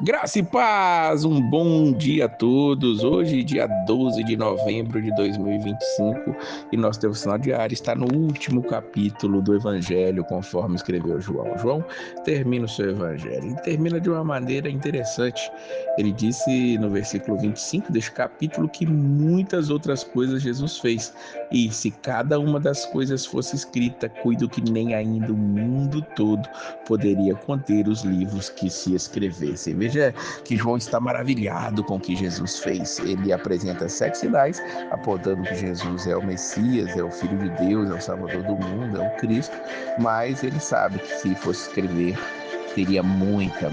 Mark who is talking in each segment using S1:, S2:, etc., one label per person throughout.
S1: Graça e paz, um bom dia a todos. Hoje, dia 12 de novembro de 2025, e nosso devocional diário está no último capítulo do Evangelho, conforme escreveu João. João termina o seu Evangelho e termina de uma maneira interessante. Ele disse no versículo 25 deste capítulo que muitas outras coisas Jesus fez, e se cada uma das coisas fosse escrita, cuido que nem ainda o mundo todo poderia conter os livros que se escrevessem. Veja que João está maravilhado com o que Jesus fez. Ele apresenta 7 sinais, apontando que Jesus é o Messias, é o Filho de Deus, é o Salvador do mundo, é o Cristo, mas ele sabe que se fosse escrever, teria muita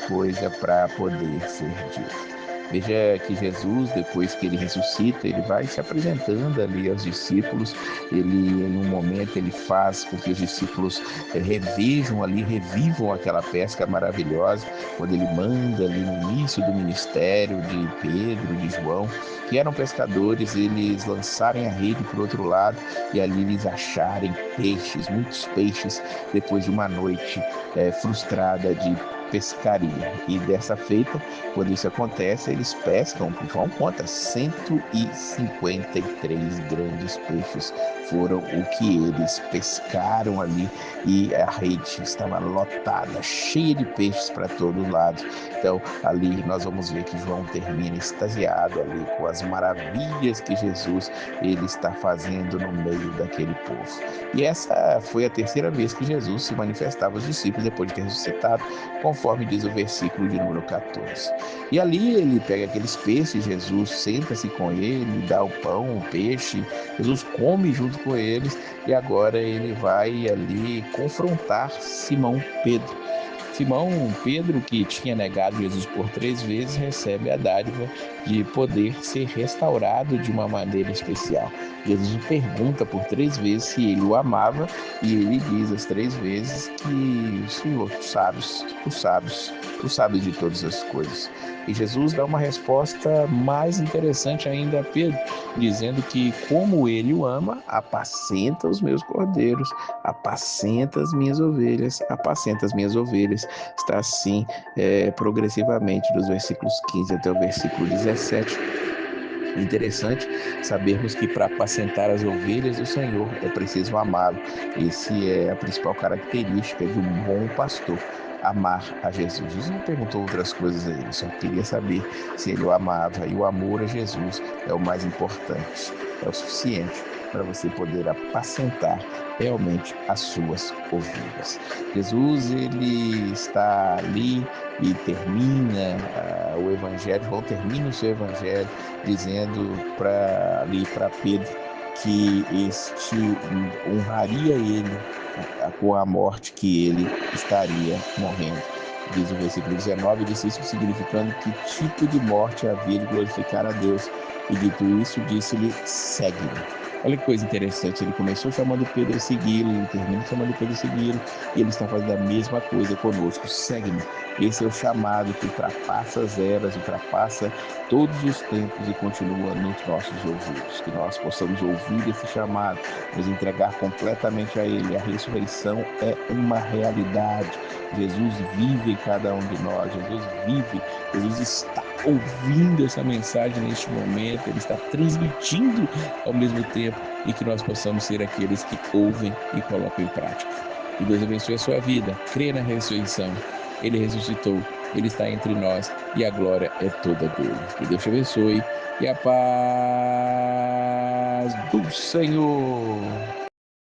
S1: coisa para poder ser dita. Veja que Jesus, depois que ele ressuscita, ele vai se apresentando ali aos discípulos. Ele, em um momento, ele faz com que os discípulos revejam ali, revivam aquela pesca maravilhosa, quando ele manda ali no início do ministério de Pedro, de João, que eram pescadores, eles lançarem a rede para o outro lado e ali eles acharem peixes, muitos peixes, depois de uma noite frustrada de pescaria. E dessa feita, quando isso acontece, eles pescam, João conta, 153 grandes peixes foram o que eles pescaram ali, e a rede estava lotada, cheia de peixes para todos os lados. Então, ali nós vamos ver que João termina extasiado ali com as maravilhas que Jesus ele está fazendo no meio daquele povo. E essa foi a terceira vez que Jesus se manifestava aos discípulos depois de ter ressuscitado, conforme diz o versículo de número 14. E ali ele pega aqueles peixes, Jesus senta-se com ele, dá o pão, o peixe, Jesus come junto com eles, e agora ele vai ali confrontar Simão Pedro. Simão Pedro, que tinha negado Jesus por 3 vezes, recebe a dádiva de poder ser restaurado de uma maneira especial. Jesus o pergunta por 3 vezes se ele o amava, e ele diz as 3 vezes que o Senhor, tu sabes de todas as coisas. E Jesus dá uma resposta mais interessante ainda a Pedro, dizendo que, como ele o ama, apacenta os meus cordeiros, apacenta as minhas ovelhas, apacenta as minhas ovelhas. Está assim progressivamente dos versículos 15 até o versículo 17. Interessante sabermos que para apacentar as ovelhas do Senhor é preciso amá-lo. Esse é a principal característica de um bom pastor, amar a Jesus. Jesus não perguntou outras coisas a ele, só queria saber se ele o amava. E o amor a Jesus é o mais importante, é o suficiente para você poder apacentar realmente as suas ovelhas. Jesus, ele está ali e termina o evangelho, João termina o seu evangelho dizendo para Pedro que este honraria ele com a morte que ele estaria morrendo. Diz o versículo 19, disse isso significando que tipo de morte havia de glorificar a Deus. E dito isso, disse-lhe, segue-me. Olha que coisa interessante, ele começou chamando Pedro a segui-lo, ele termina chamando Pedro a segui-lo, e ele está fazendo a mesma coisa conosco, segue-me. Esse é o chamado que ultrapassa as eras, ultrapassa todos os tempos e continua nos nossos ouvidos. Que nós possamos ouvir esse chamado, nos entregar completamente a Ele. A ressurreição é uma realidade. Jesus vive em cada um de nós. Jesus vive, Jesus está ouvindo essa mensagem neste momento, Ele está transmitindo ao mesmo tempo, e que nós possamos ser aqueles que ouvem e colocam em prática. Que Deus abençoe a sua vida. Crê na ressurreição. Ele ressuscitou, Ele está entre nós, e a glória é toda dele. Que Deus te abençoe e a paz do Senhor.